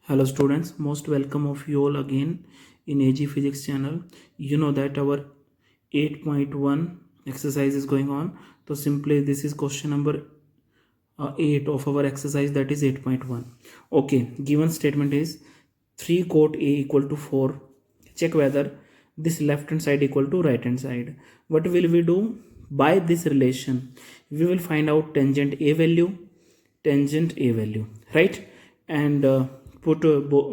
Hello students, most welcome of you all again in AG Physics channel. You know that our 8.1 exercise is going on. So simply this is question number 8 of our exercise, that is 8.1. Okay, given statement is 3 cot A equal to 4. Check whether this left hand side equal to right hand side. What will we do? By this relation, we will find out tangent A value, right? And put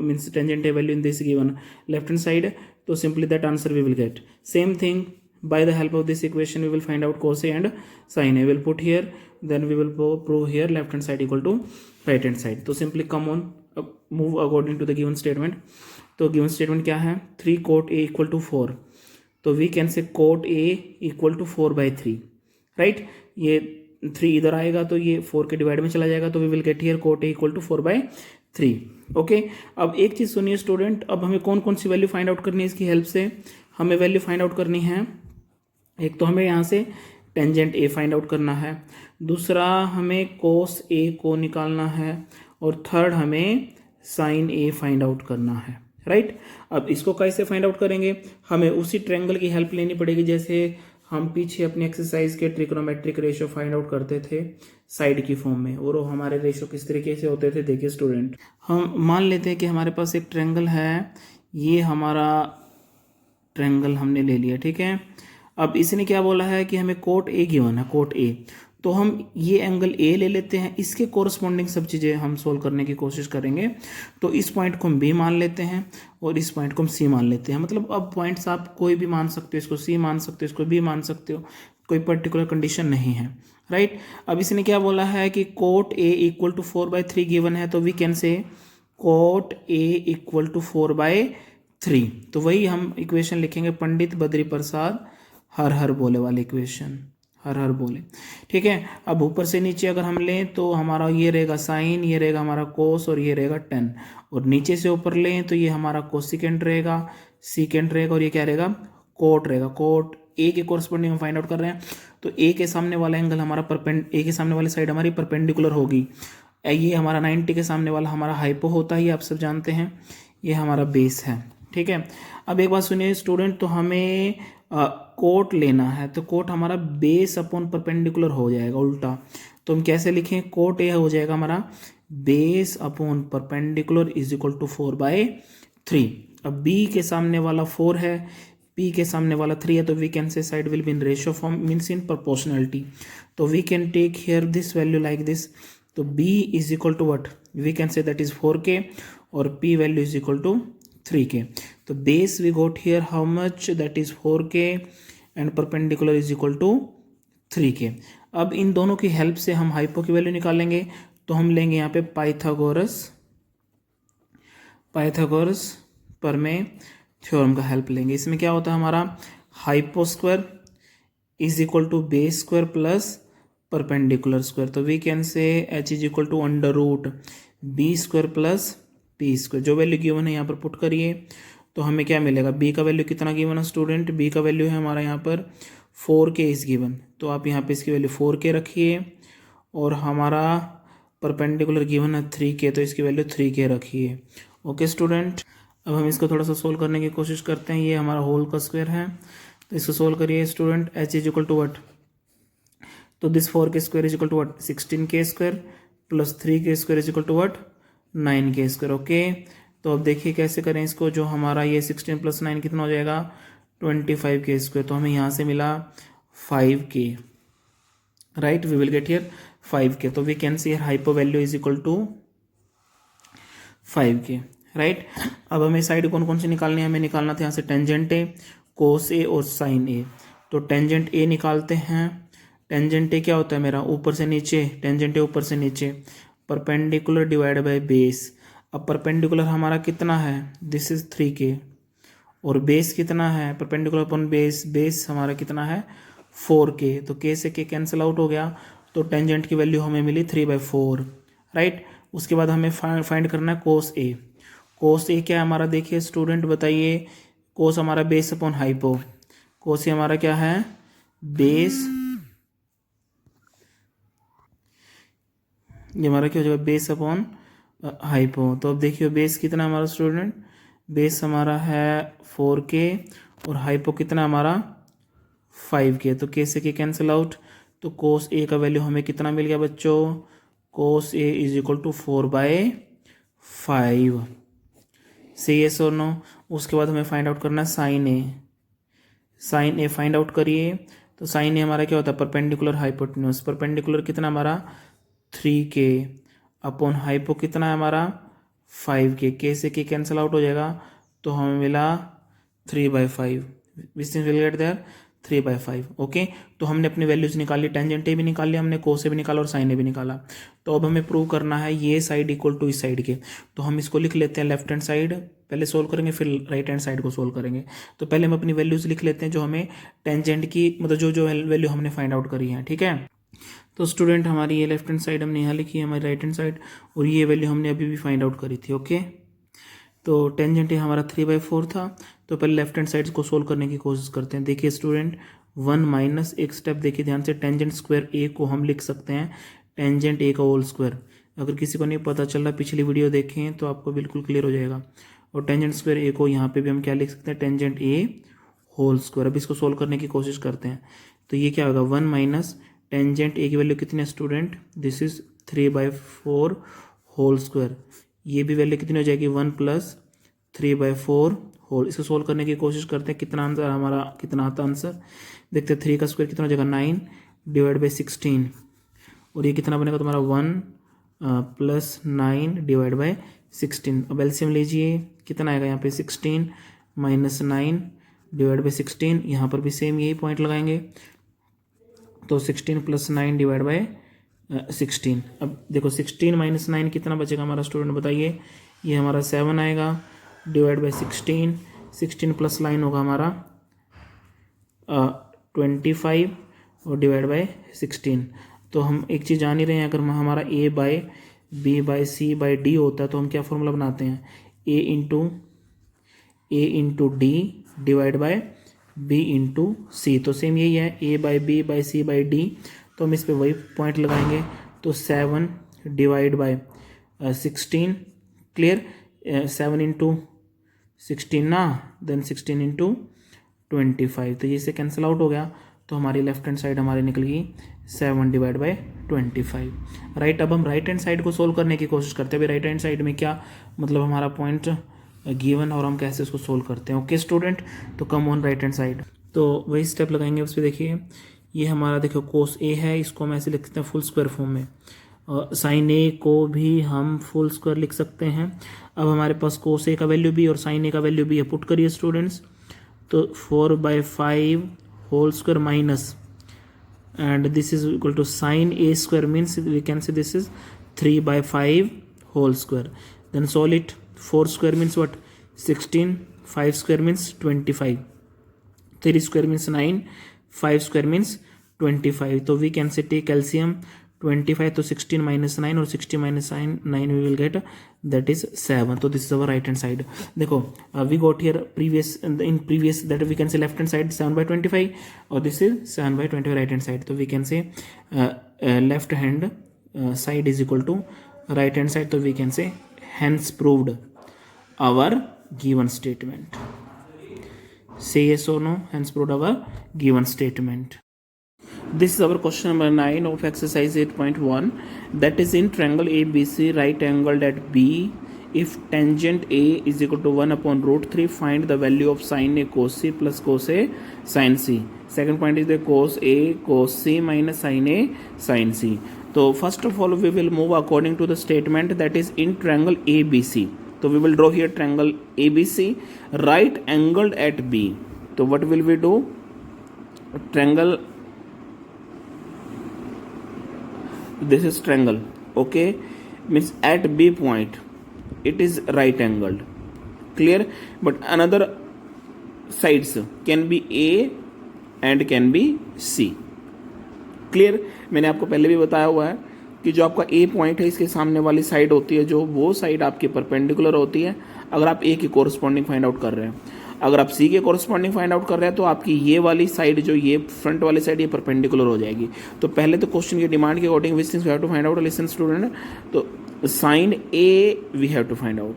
means tangent A value in this given left hand side. So simply that answer we will get. Same thing, by the help of this equation we will find out cos A and sin A. Will put here, then we will prove here left hand side equal to right hand side. तो simply come on, move according to the given statement. तो given statement क्या है? 3 cot A equal to 4. तो we can say cot A equal to 4/3, right? ये 3 इधर आएगा तो ये 4 के डिवाइड में चला जाएगा, तो we will get here cot A equal to 4/3. Okay, अब एक चीज़ सुनिए स्टूडेंट, अब हमें कौन कौन सी वैल्यू फाइंड आउट करनी है इसकी हेल्प से? हमें वैल्यू फाइंड आउट करनी है, एक तो हमें यहाँ से टेंजेंट ए फाइंड आउट करना है, दूसरा हमें कोस ए को निकालना है, और थर्ड हमें साइन ए फाइंड आउट करना है, राइट? अब इसको कैसे फाइंड आउट करेंगे? हमें उसी ट्रायंगल की हेल्प लेनी पड़ेगी जैसे हम पीछे अपनी एक्सरसाइज के ट्रिग्नोमेट्रिक रेशियो फाइंड आउट करते थे साइड की फॉर्म में, और हमारे रेशियो किस तरीके से होते थे देखिए स्टूडेंट. हम मान लेते हैं कि हमारे पास एक ट्रायंगल है, ये हमारा ट्रायंगल हमने ले लिया, ठीक है. अब इसने क्या बोला है कि हमें कोट ए गिवन है, कोट ए, तो हम ये एंगल ए ले लेते हैं, इसके कोरस्पॉन्डिंग सब चीज़ें हम सोल्व करने की कोशिश करेंगे. तो इस पॉइंट को हम बी मान लेते हैं और इस पॉइंट को हम सी मान लेते हैं. मतलब अब पॉइंट्स आप कोई भी मान सकते हो, इसको सी मान सकते हो, इसको बी मान सकते हो, कोई पर्टिकुलर कंडीशन नहीं है, राइट? अब इसने क्या बोला है कि cot A equal to 4/3 given है, तो we can say cot A equal to 4/3. तो वही हम इक्वेशन लिखेंगे, पंडित बद्री प्रसाद हर हर बोले वाले इक्वेशन, हर हर बोले, ठीक है. अब ऊपर से नीचे अगर हम लें तो हमारा ये रहेगा साइन, ये रहेगा हमारा कोस, और ये रहेगा टेन, और नीचे से ऊपर लें तो ये हमारा कोसिकेंट रहेगा, सीकेंट रहेगा, और ये क्या रहेगा? कोट रहेगा. कोट ए के कोरस्पॉन्डिंग हम फाइंड आउट कर रहे हैं, तो ए के सामने वाला एंगल हमारा ए के सामने वाली साइड हमारी परपेंडिकुलर होगी. ये हमारा 90 के सामने वाला हमारा हाइपो होता है, आप सब जानते हैं, ये हमारा बेस है, ठीक है. अब एक बात सुनिए स्टूडेंट, तो हमें कोट लेना है, तो कोट हमारा बेस अपॉन परपेंडिकुलर हो जाएगा उल्टा. तो हम कैसे लिखें? कोट ए हो जाएगा हमारा base upon perpendicular is equal to 4/3. अब बी के सामने वाला 4 है, पी के सामने वाला 3 है, तो we can say side will be in ratio form, means in proportionality. तो we can take here this value like this. तो B is equal to what? We can say that is 4K, और P value is equal to 3K. तो base we got here how much? That is 4K, and perpendicular is equal to 3K. अब इन दोनों की help से हम hypo की value निकालेंगे. तो हम लेंगे यहाँ पे पाइथागोरस प्रमेय थ्योरम का हेल्प लेंगे. इसमें क्या होता है हमारा? Hypo square is equal to base square plus perpendicular square. तो we can say h is equal to under root B square plus P square. जो वैल्यू गिवन है यहाँ पर पुट करिए, तो हमें क्या मिलेगा? बी का वैल्यू कितना गिवन है स्टूडेंट? बी का वैल्यू है हमारा यहाँ पर 4K इज गिवन, तो आप यहाँ पे इसकी वैल्यू 4K रखिए, और हमारा परपेंडिकुलर गिवन है 3K, तो इसकी वैल्यू 3K रखिए. ओके स्टूडेंट, अब हम इसको थोड़ा सा सोल्व करने की कोशिश करते हैं. ये हमारा होल का स्क्वायर है, तो इसको सोल्व करिए student. h is equal to what? तो this 4K square is equal to what? 16K square plus 3K square is equal to what? 9K square. Okay, तो अब देखिए कैसे करें इसको. जो हमारा ये 16 + 9 कितना हो जाएगा? 25K square. तो हमें यहाँ से मिला 5K, right? We will get here 5K. तो we can see here hypo value is equal to 5K, right? अब हमें साइड कौन कौन सी निकालनी है? हमें निकालना था यहाँ से टेंजेंट ए, कोस ए और साइन ए. तो टेंजेंट ए निकालते हैं. टेंजेंट ए क्या होता है मेरा? ऊपर से नीचे, टेंजेंट ए ऊपर से नीचे, परपेंडिकुलर डिवाइड बाय बेस. अब परपेंडिकुलर हमारा कितना है? दिस इज 3K, और बेस कितना है? परपेंडिकुलर अपॉन बेस, बेस हमारा कितना है? 4K. तो K से K कैंसिल आउट हो गया, तो टेंजेंट की वैल्यू हमें मिली 3/4, राइट? उसके बाद हमें फाइंड करना है कोस ए. कोस ए क्या है हमारा? देखिए स्टूडेंट बताइए, कोस हमारा बेस अपॉन हाइपो, कोस ए हमारा क्या है? बेस, ये हमारा क्या हो जाएगा? Base upon hypo. तो अब देखिए बेस कितना हमारा स्टूडेंट, बेस हमारा है 4k और हाइपो कितना हमारा 5k। तो k से k कैंसिल आउट, तो कोस ए का वैल्यू हमें कितना मिल गया बच्चों, कोस ए इज इक्वल टू 4/5। से यस और नो। उसके बाद हमें फाइंड आउट करना है साइन ए। साइन ए फाइंड आउट करिए। तो साइन ए हमारा क्या होता है, परपेंडिकुलर हाइपोटेन्यूज। परपेंडिकुलर कितना हमारा 3k अपॉन हाइपो कितना है हमारा 5k। के से के कैंसिल आउट हो जाएगा, तो हमें मिला 3/5। Which will get there 3/5। Okay, तो हमने अपनी वैल्यूज निकाली, टेंजेंट ए भी निकाल लिया हमने, कोस ए भी निकाला और साइन ए भी निकाला। तो अब हमें प्रूव करना है ये साइड इक्वल टू इस साइड के। तो हम इसको लिख लेते हैं लेफ्ट हैंड साइड पहले सोल्व करेंगे, फिर राइट हैंड साइड को सोल्व करेंगे। तो पहले हम अपनी वैल्यूज लिख लेते हैं जो हमें टेंजेंट की, मतलब जो जो वैल्यू हमने फाइंड आउट करी है, ठीक है। तो स्टूडेंट हमारी ये लेफ्ट हैंड साइड हमने यहाँ लिखी है, हमारी राइट हैंड साइड, और ये वैल्यू हमने अभी भी फाइंड आउट करी थी। ओके, तो टेंजेंट ये हमारा 3/4 था। तो पहले लेफ्ट हैंड साइड को सोल्व करने की कोशिश करते हैं। देखिए स्टूडेंट 1 माइनस एक स्टेप देखिए ध्यान से, टेंजेंट स्क्वायर ए को हम लिख सकते हैं टेंजेंट ए का होल स्क्वायर। अगर किसी को नहीं पता चल रहा पिछली वीडियो देखें तो आपको बिल्कुल क्लियर हो जाएगा। और टेंजेंट स्क्वायर ए को यहाँ पे भी हम क्या लिख सकते हैं, टेंजेंट ए होल स्क्वायर। अब इसको सोल्व करने की कोशिश करते हैं। तो ये क्या होगा 1 माइनस टेंजेंट ए की वैल्यू कितनी है student, this is 3/4 whole square. ये भी वैल्यू कितनी हो जाएगी 1 प्लस 3/4 होल। इसको सोल्व करने की कोशिश करते हैं, कितना आंसर हमारा, कितना आता आंसर देखते हैं। 3 का स्क्वायर कितना हो जाएगा 9 डिवाइड बाई 16, और ये कितना बनेगा तुम्हारा 1 प्लस 9 डिवाइड बाई 16। अब एलसीएम लीजिए, कितना आएगा यहाँ पे 16 माइनस 9 डिवाइड बाई 16। यहाँ पर भी सेम यही पॉइंट लगाएंगे, तो 16 प्लस 9 डिवाइड बाई 16। अब देखो 16 माइनस 9 कितना बचेगा हमारा स्टूडेंट बताइए, ये हमारा 7 आएगा डिवाइड बाई 16। 16 प्लस 9 होगा हमारा 25 और डिवाइड बाई 16। तो हम एक चीज़ जान ही रहे हैं, अगर हमारा a by B by C by D होता है तो हम क्या फॉर्मूला बनाते हैं, a into D divide by b into C. तो सेम यही है, a by B by C by D. तो हम इस पर वही पॉइंट लगाएंगे, तो 7 डिवाइड बाई 16, क्लियर, 7 इंटू 16 ना, देन 16 इंटू 25। तो ये से कैंसिल आउट हो गया, तो हमारी लेफ्ट हैंड साइड हमारी निकल गई 7 डिवाइड बाई 25। राइट, अब हम राइट हैंड साइड को सोल्व करने की कोशिश करते हैं। अभी राइट हैंड साइड में क्या मतलब हमारा पॉइंट गिवन और हम कैसे उसको सोल्व करते हैं। ओके स्टूडेंट, तो come on right hand side, तो वही स्टेप लगाएंगे उस पर। देखिए ये हमारा देखो कोस ए है, इसको हम ऐसे लिख सकते हैं फुल स्क्वायर फॉर्म में। साइन ए को भी हम फुल स्क्वायर लिख सकते हैं। अब हमारे पास कोस ए का वैल्यू भी और साइन ए का वैल्यू भी है, पुट करिए स्टूडेंट्स। तो 4/5 whole square minus, and this is equal to sine a square, means we can say this is 3/5 whole square. Then solve it. 4 square means what, 16, 5 square means 25, 3 square means 9, 5 square means 25. So we can say take LCM 25, तो 16 minus 9 और 60 minus 9 we will get, that is 7. So this is our right hand side. देखो we got here in previous that we can say left hand side 7/25 और this is 7/25 right hand side. So we can say left hand side is equal to right hand side. So we can say hence proved our given statement. Say yes or no, hence proved our given statement. This is our question number 9 of exercise 8.1. That is, in triangle ABC right angled at B, if tangent A is equal to 1/√3, find the value of sin A cos C plus cos A sin C. Second point is the cos A cos C minus sin A sin C. So first of all we will move according to the statement, that is in triangle ABC. So we will draw here triangle ABC right angled at B. So what will we do? Triangle, this is triangle, okay, means at B point it is right angled, clear, but another sides can be A and can be C, clear. मैंने आपको पहले भी बताया हुआ है कि जो आपका A पॉइंट है इसके सामने वाली साइड होती है, जो वो साइड आपकी परपेंडिकुलर होती है अगर आप A की कोरस्पॉन्डिंग फाइंड आउट कर रहे हैं। अगर आप C के कोरस्पॉन्डिंग फाइंड आउट कर रहे हैं तो आपकी ये वाली साइड, जो ये फ्रंट वाली साइड, ये परपेंडिकुलर हो जाएगी। तो पहले तो क्वेश्चन की डिमांड के according which things we have to find out, listen student. तो Sine A we have to find out.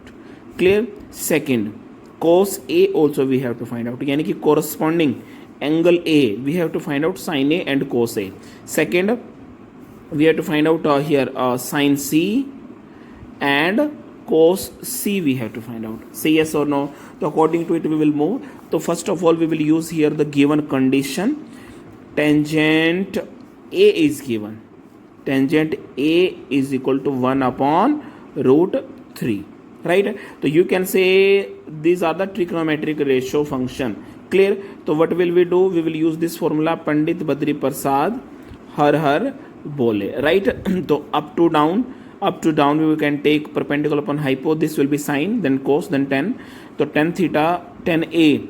Clear? Second, cos A also we have to find out. यानी कि corresponding angle A we have to find out sin A and cos A. Second, we have to find out here sin C and cos C we have to find out. Say yes or no. So according to it we will move. So first of all we will use here the given condition. Tangent A is given. Tangent A is equal to 1 upon root 3. Right? So you can say these are the trigonometric ratio function. Clear? So what will we do? We will use this formula Pandit Badri Prasad Har Har Bole. Right? So up to down we can take perpendicular upon hypo. This will be sine, then cos, then tan. So tan theta, tan A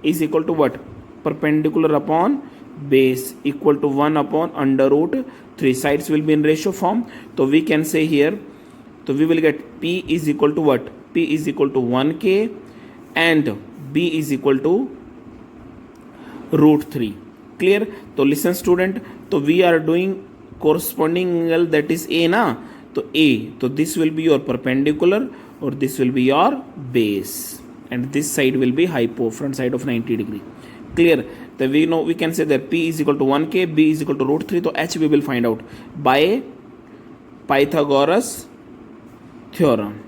is equal to what? Perpendicular upon base equal to 1 upon under root 3. Sides will be in ratio form. So we can say here, so we will get P is equal to what? P is equal to 1k and B is equal to root 3. Clear? So listen student, so we are doing corresponding angle, that is A na. So A, so this will be your perpendicular or this will be your base, and this side will be hypo, front side of 90 degree. Clear? So we know, we can say that P is equal to 1k, B is equal to root 3. So H we will find out by Pythagoras theorem.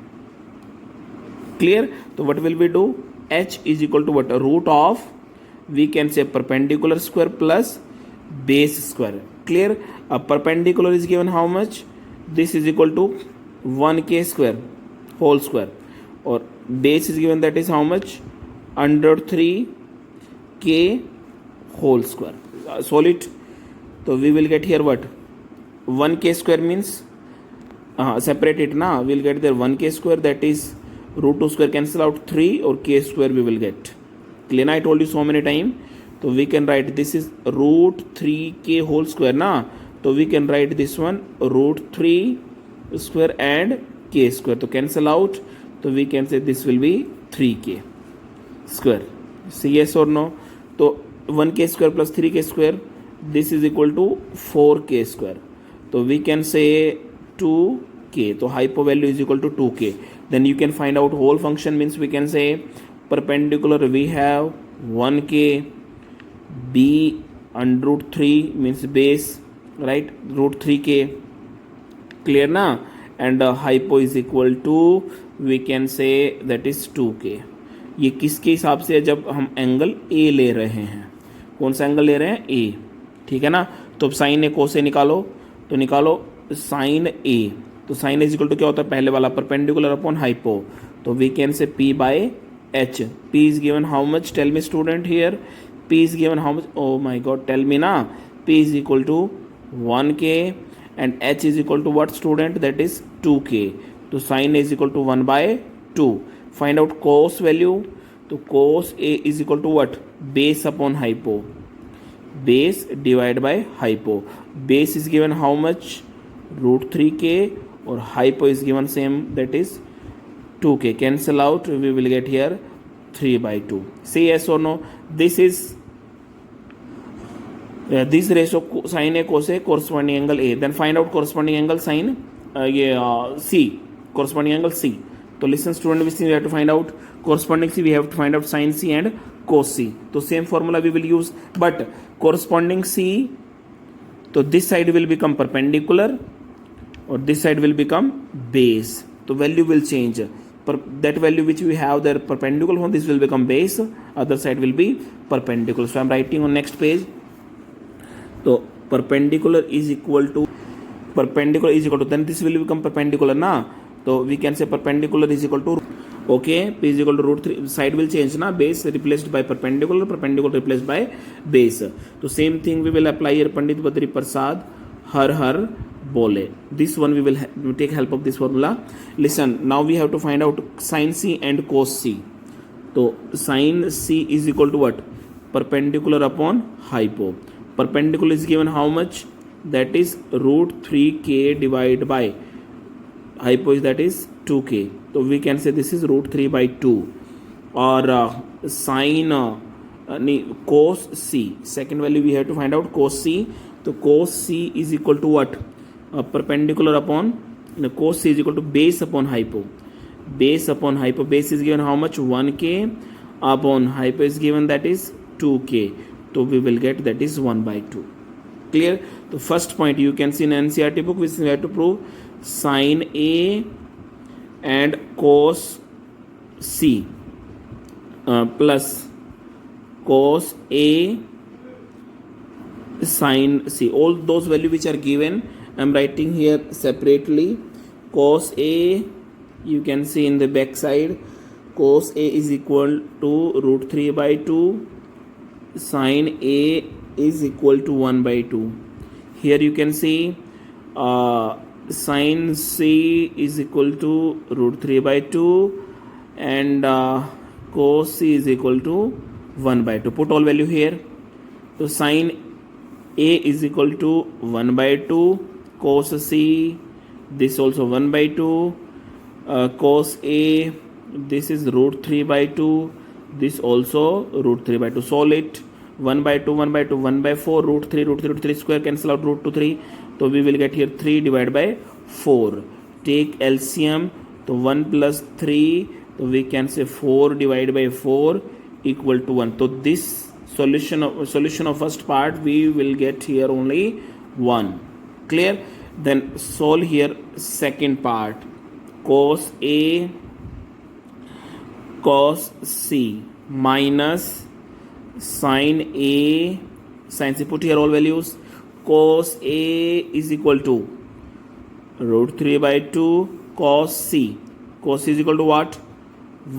Clear? So what will we do? H is equal to what? Root of, we can say perpendicular square plus base square. Clear? A perpendicular is given how much? This is equal to 1k square whole square, or base is given, that is how much? Under 3k whole square. Solid. So we will get here what? 1k square means separate it na. We will get there 1k square, that is root 2 square cancel out 3, or k square we will get. Clear na? I told you so many times. So we can write this is root 3k whole square na. So we can write this one root 3 square and k square. So cancel out. So we can say this will be 3k square. Say yes or no. So 1k square plus 3k square, this is equal to 4k square. So we can say 2k. So hypo value is equal to 2k. Then you can find out whole function, means we can say perpendicular we have 1k, b under root 3 means base, right, root 3k. Clear na? And hypo is equal to, we can say that is 2k. ये किसके हिसाब से है? जब हम angle A ले रहे हैं. कौन सा एंगल ले रहे हैं? ए. ठीक है ना? तो अब साइन ए कोस ए निकालो. तो निकालो साइन ए. तो साइन इज इक्वल टू क्या होता है? पहले वाला परपेंडिकुलर अपॉन हाइपो. तो we can say P by H. P is given how much? Tell me student here. P is given how much? Oh my God, tell me ना. P is equal to 1k and h is equal to what student? That is 2k. तो sin a is equal to 1 by 2. Find out cos value. तो cos a is equal to what? Base upon hypo. Base divided by hypo. Base is given how much? Root 3k, or hypo is given same, that is 2k. Cancel out. We will get here 3 by 2. Say yes or no. This is this ratio sin a cos a, corresponding angle a. Then find out corresponding angle sin c, corresponding angle c. So listen student, which thing we have to find out? Corresponding c we have to find out sin c and cos c. So same formula we will use, but corresponding c, so this side will become perpendicular or this side will become base. So value will change. That value which we have there perpendicular one, this will become base, other side will be perpendicular. So I am writing on next page. So perpendicular is equal to, then this will become perpendicular na. So we can say perpendicular is equal to, okay, p is equal to root 3, side will change na, base replaced by perpendicular, perpendicular replaced by base. So same thing we will apply here. Pandit Badri Prasad Har Har Bole. This one we will take help of this formula. Listen, now we have to find out sin c and cos c. So sin c is equal to what? Perpendicular upon hypo. Perpendicular is given how much? That is root 3k divided by hypo is, that is 2k. So we can say this is root 3 by 2. Or sin cos c. Second value we have to find out cos c. So cos c is equal to what? Perpendicular upon cos C is equal to base upon hypo. Base upon hypo. Base is given how much? 1k upon hypo is given, that is 2k. So we will get that is 1/2. Clear? The first point you can see in NCERT book, which we have to prove sin A and cos C plus cos A sin C. All those values which are given, I am writing here separately. Cos A, you can see in the back side, cos A is equal to root 3/2. Sin A is equal to 1/2. Here you can see sin C is equal to root 3/2 and cos C is equal to 1/2. Put all value here. So sin A is equal to 1/2. Cos C, this also 1/2. Cos A, this is root 3/2. This also root 3/2. Solve it. 1/2, 1/2, 1/4, root 3 square, cancel out root 2, 3. So we will get here 3 divided by 4. Take LCM. So 1 plus 3. So we can say 4 divided by 4 equal to 1. So this solution of first part we will get here only 1. Clear? Then solve here second part. Cos A cos C minus sin A sin C. Put here all values. Cos A is equal to root 3/2. Cos C. Cos C is equal to what?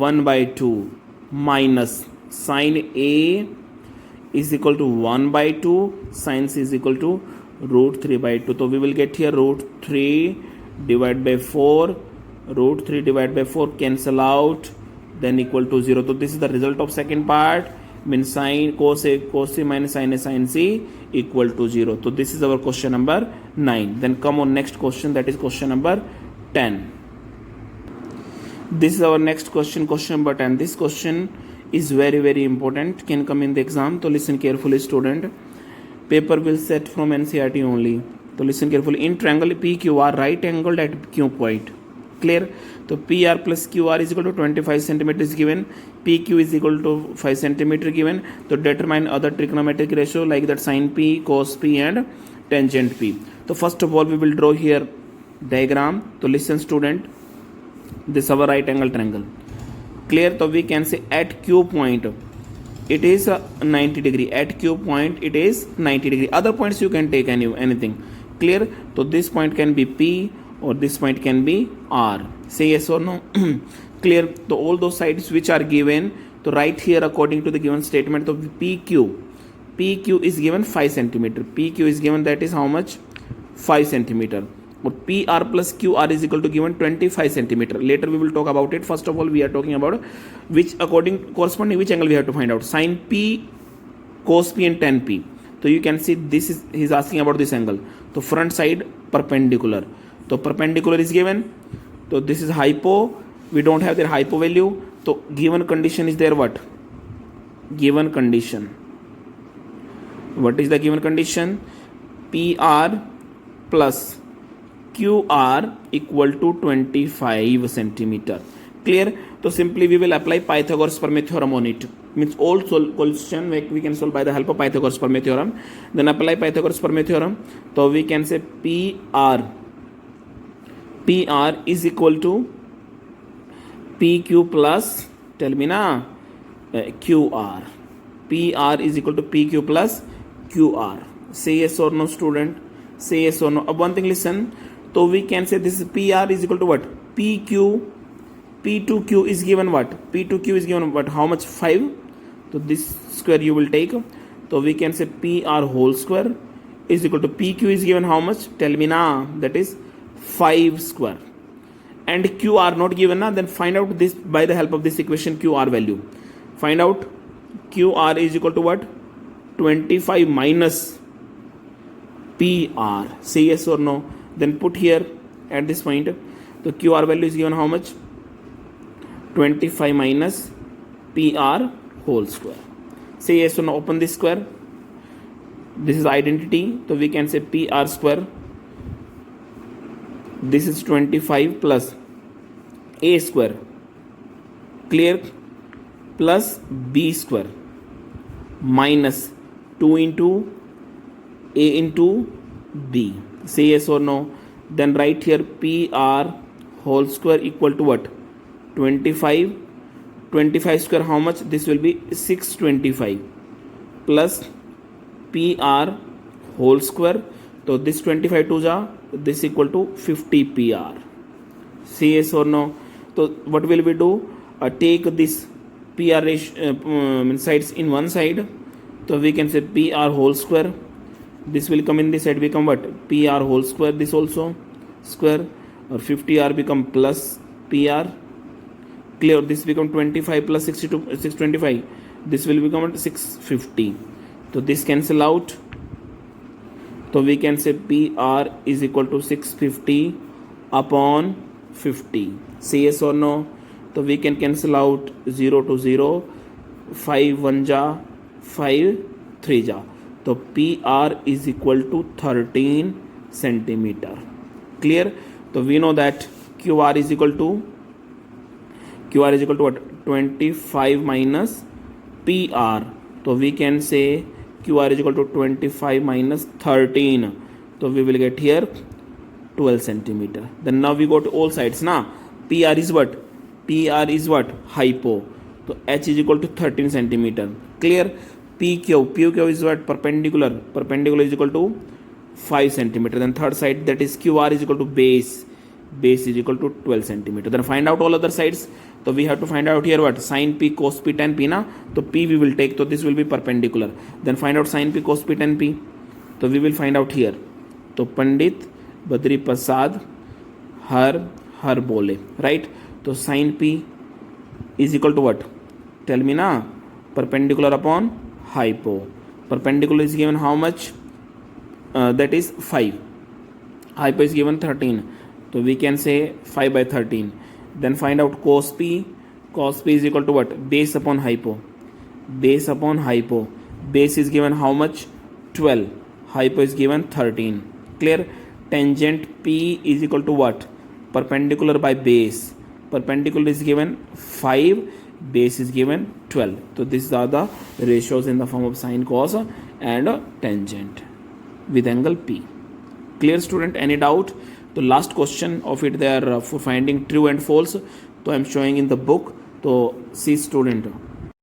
1/2 minus sin A is equal to 1/2. Sin C is equal to root 3/2. So we will get here root 3 divided by 4. Root 3 divided by 4 cancel out, then equal to 0. So this is the result of second part. Means sin cos C minus sin A sin C equal to 0. So this is our question number 9. Then come on next question, that is question number 10. This is our next question, question number 10. This question is very very important, can come in the exam. So listen carefully student. Paper will set from NCERT only. So listen carefully. In triangle PQR, right angled at Q point. Clear? So PR plus QR is equal to 25 centimeter is given. PQ is equal to 5 centimeter given. So determine other trigonometric ratio like that sin P, cos P and tangent P. So first of all we will draw here diagram. So listen student. This is our right angle triangle. Clear? So we can say at Q point it is 90 degree. At Q point it is 90 degree. Other points you can take anything. Clear? So this point can be P or this point can be R. Say yes or no. Clear? So all those sides which are given, to write here according to the given statement of PQ is given 5 centimeter. PQ is given, that is how much? 5 centimeter. Or PR plus QR is equal to given 25 centimeter. Later we will talk about it. First of all we are talking about which corresponding which angle we have to find out. Sin P, cos P and tan P. So you can see this is, he is asking about this angle. So front side perpendicular. So perpendicular is given. So this is hypo. We don't have their hypo value. So given condition is there what? Given condition. What is the given condition? PR plus QR equal to 25 centimeter. Clear? So simply we will apply Pythagoras Promet theorem on it. Means all question we can solve by the help of Pythagoras Promet theorem. Then apply Pythagoras Promet theorem. So we can say PR is equal to PQ plus, tell me na, QR. PR is equal to PQ plus QR. Say yes or no student. Say yes or no. One thing listen. So we can say this is PR is equal to what? PQ. P2Q is given what? P2Q is given what? How much? 5. So this square you will take. So we can say PR whole square is equal to PQ is given how much? Tell me na. That is 5 square. And QR not given na. Then find out this by the help of this equation QR value. Find out QR is equal to what? 25 minus PR. Say yes or no. Then put here at this point. The QR value is given how much? 25 minus PR whole square. Say yes or no. Open this square. This is identity. So we can say PR square this is 25 plus a square, clear, plus b square minus 2 into a into b. Say yes or no. Then write here PR whole square equal to what? 25. 25 square how much? This will be 625 plus PR whole square. So this 25 to ja, this equal to 50 PR. Say yes or no. So what will we do? Take this PR sides in one side. So we can say PR whole square. This will come in this side, become what? PR whole square. This also square, or 50R become plus PR. Clear. This become 25 plus 62, 625. This will become 650. So this cancel out. So we can say PR is equal to 650 upon 50. Say yes or no. So we can cancel out 0 to 0. 5 1 ja, 5 3 ja. So PR is equal to 13 centimeter. Clear. So we know that QR is equal to what? 25 minus PR. So we can say QR is equal to 25 minus 13. So we will get here 12 centimeter. Then now we go to all sides. Now PR is what? PR is what? Hypo. So H is equal to 13 centimeter. Clear. PQ is what? Perpendicular. Perpendicular is equal to 5 centimeter. Then third side, that is QR is equal to base. Base is equal to 12 centimeter. Then find out all other sides. So we have to find out here what? Sin P, cos P, tan P na. So P we will take. So this will be perpendicular. Then find out sin P, cos P, tan P. So we will find out here. So Pandit Badri Prasad har bole. Right. So sin P is equal to what? Tell me na. Perpendicular upon hypo. Perpendicular is given how much? That is 5. Hypo is given 13. So we can say 5 by 13. Then find out cos P. Cos P is equal to what? Base upon hypo. Base upon hypo. Base is given how much? 12. Hypo is given 13. Clear? Tangent P is equal to what? Perpendicular by base. Perpendicular is given 5. Base is given 12. So these are the ratios in the form of sine, cos and tangent with angle P. Clear, student? Any doubt? The last question of it, they are for finding true and false. So I am showing in the book. So see, student,